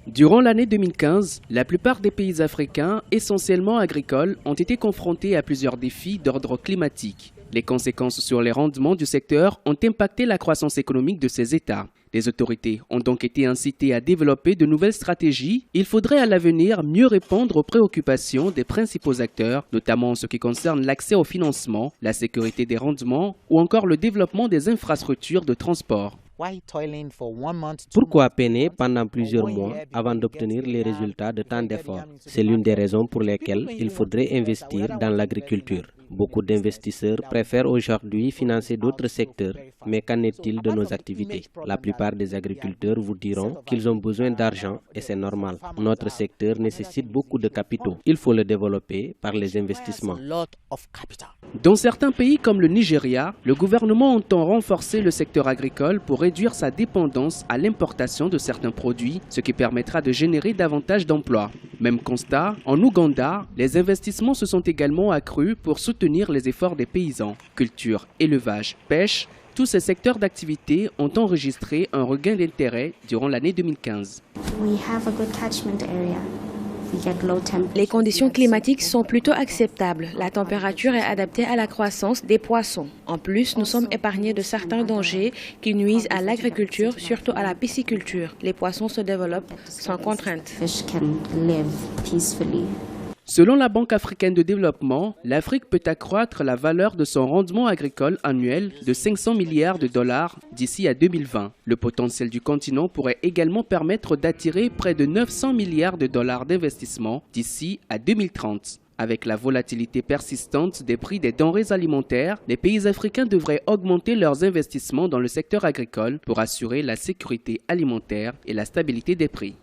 Durant l'année 2015, la plupart des pays africains, essentiellement agricoles, ont été confrontés à plusieurs défis d'ordre climatique. Les conséquences sur les rendements du secteur ont impacté la croissance économique de ces États. Les autorités ont donc été incitées à développer de nouvelles stratégies. Il faudrait à l'avenir mieux répondre aux préoccupations des principaux acteurs, notamment en ce qui concerne l'accès au financement, la sécurité des rendements ou encore le développement des infrastructures de transport. Pourquoi peiner pendant plusieurs mois avant d'obtenir les résultats de tant d'efforts? C'est l'une des raisons pour lesquelles il faudrait investir dans l'agriculture. Beaucoup d'investisseurs préfèrent aujourd'hui financer d'autres secteurs, mais qu'en est-il de nos activités? La plupart des agriculteurs vous diront qu'ils ont besoin d'argent et c'est normal. Notre secteur nécessite beaucoup de capitaux. Il faut le développer par les investissements. Dans certains pays comme le Nigeria, le gouvernement entend renforcer le secteur agricole pour réduire sa dépendance à l'importation de certains produits, ce qui permettra de générer davantage d'emplois. Même constat, en Ouganda, les investissements se sont également accrus pour soutenir les efforts des paysans. Culture, élevage, pêche, tous ces secteurs d'activité ont enregistré un regain d'intérêt durant l'année 2015. Les conditions climatiques sont plutôt acceptables. La température est adaptée à la croissance des poissons. En plus, nous sommes épargnés de certains dangers qui nuisent à l'agriculture, surtout à la pisciculture. Les poissons se développent sans contrainte. Selon la Banque africaine de développement, l'Afrique peut accroître la valeur de son rendement agricole annuel de 500 milliards de dollars d'ici à 2020. Le potentiel du continent pourrait également permettre d'attirer près de 900 milliards de dollars d'investissement d'ici à 2030. Avec la volatilité persistante des prix des denrées alimentaires, les pays africains devraient augmenter leurs investissements dans le secteur agricole pour assurer la sécurité alimentaire et la stabilité des prix.